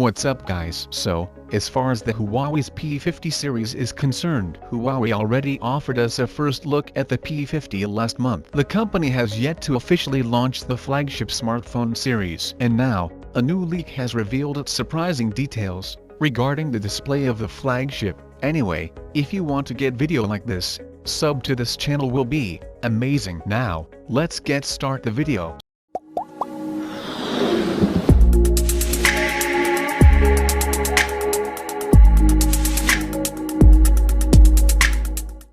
What's up guys? So, as far as the Huawei's P50 series is concerned, Huawei already offered us a first look at the P50 last month. The company has yet to officially launch the flagship smartphone series, and now, a new leak has revealed its surprising details regarding the display of the flagship. Anyway, if you want to get video like this, sub to this channel will be amazing. Now, let's get start the video.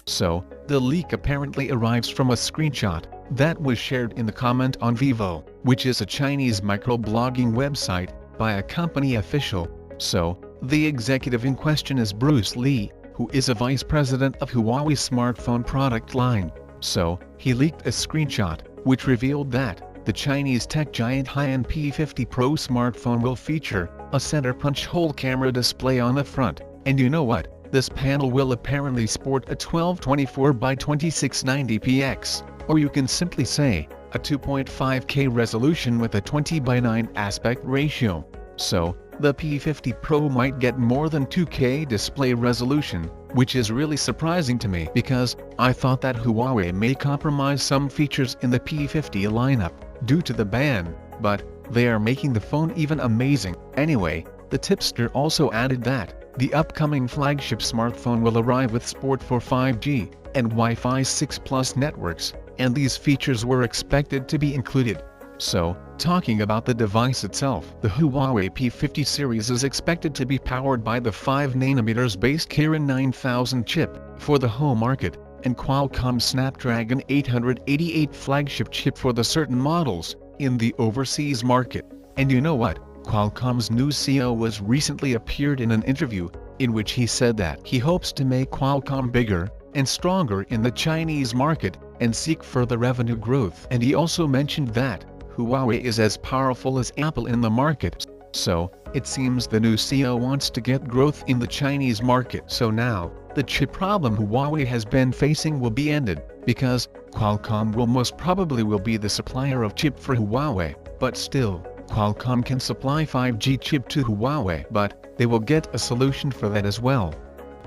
So, the leak apparently arrives from a screenshot that was shared in the comment on Vivo, which is a Chinese microblogging website by a company official. So, the executive in question is Bruce Lee, who is a vice president of Huawei's smartphone product line. So, he leaked a screenshot, which revealed that the Chinese tech giant high-end P50 Pro smartphone will feature a center punch hole camera display on the front. And you know what? This panel will apparently sport a 1224 by 2690 px, or you can simply say, a 2.5K resolution with a 20 by 9 aspect ratio. So, the P50 Pro might get more than 2K display resolution, which is really surprising to me because I thought that Huawei may compromise some features in the P50 lineup due to the ban, but they are making the phone even amazing. Anyway, the tipster also added that the upcoming flagship smartphone will arrive with support for 5G and Wi-Fi 6 Plus networks, and these features were expected to be included. So, talking about the device itself, the Huawei P50 series is expected to be powered by the 5nm base Kirin 9000 chip for the home market, and Qualcomm Snapdragon 888 flagship chip for the certain models in the overseas market. And you know what? Qualcomm's new CEO was recently appeared in an interview, in which he said that he hopes to make Qualcomm bigger and stronger in the Chinese market and seek further revenue growth. And he also mentioned that Huawei is as powerful as Apple in the market. So, it seems the new CEO wants to get growth in the Chinese market. So now, the chip problem Huawei has been facing will be ended, because Qualcomm will most probably be the supplier of chip for Huawei, but still, Qualcomm can supply 5G chip to Huawei, but they will get a solution for that as well.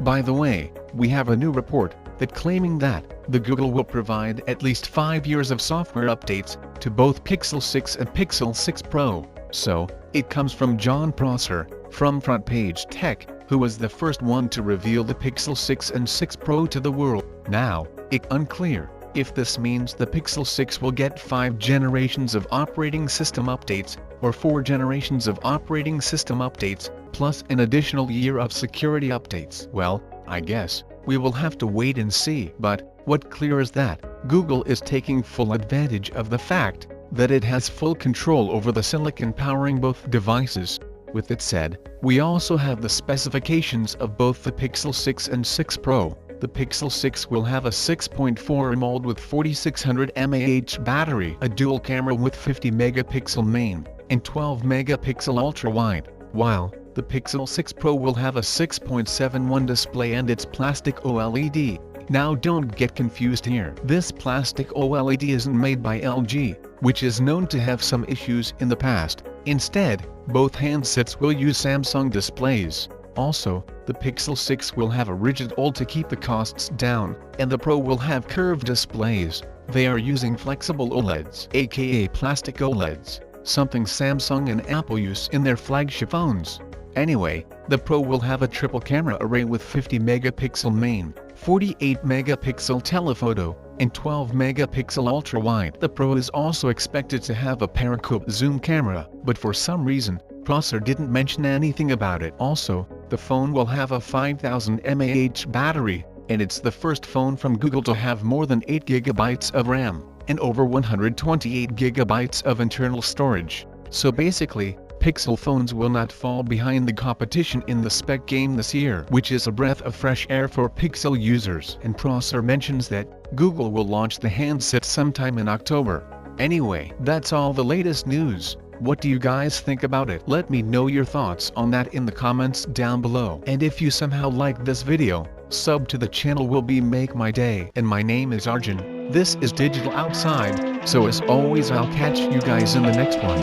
By the way, we have a new report that claiming that the Google will provide at least 5 years of software updates to both Pixel 6 and Pixel 6 Pro. So, it comes from John Prosser, from Front Page Tech, who was the first one to reveal the Pixel 6 and 6 Pro to the world. Now, it's unclear if this means the Pixel 6 will get 5 generations of operating system updates, or 4 generations of operating system updates, plus an additional year of security updates. Well, I guess we will have to wait and see, but what's clear is that Google is taking full advantage of the fact that it has full control over the silicon powering both devices. With it said, we also have the specifications of both the Pixel 6 and 6 Pro. The Pixel 6 will have a 6.4 AMOLED with 4600 mAh battery, a dual camera with 50 megapixel main and 12 megapixel ultra-wide, while the Pixel 6 Pro will have a 6.71 display and its plastic OLED. Now don't get confused here. This plastic OLED isn't made by LG, which is known to have some issues in the past. Instead, both handsets will use Samsung displays. Also, the Pixel 6 will have a rigid OLED to keep the costs down, and the Pro will have curved displays. They are using flexible OLEDs, aka plastic OLEDs, something Samsung and Apple use in their flagship phones. Anyway, the Pro will have a triple camera array with 50 megapixel main, 48 megapixel telephoto, and 12 megapixel ultra-wide. The Pro is also expected to have a periscope zoom camera, but for some reason, Prosser didn't mention anything about it. Also, the phone will have a 5000 mAh battery, and it's the first phone from Google to have more than 8 GB of RAM, and over 128 GB of internal storage. So basically, Pixel phones will not fall behind the competition in the spec game this year, which is a breath of fresh air for Pixel users. And Prosser mentions that Google will launch the handset sometime in October. Anyway, that's all the latest news. What do you guys think about it? Let me know your thoughts on that in the comments down below. And if you somehow like this video, sub to the channel will make my day. And my name is Arjun. This is Digital Outside, so as always I'll catch you guys in the next one.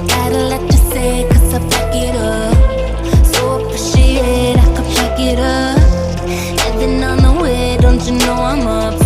Gotta let you say, 'cause I fuck it up. it up. Heaven on the way, don't you know I'm up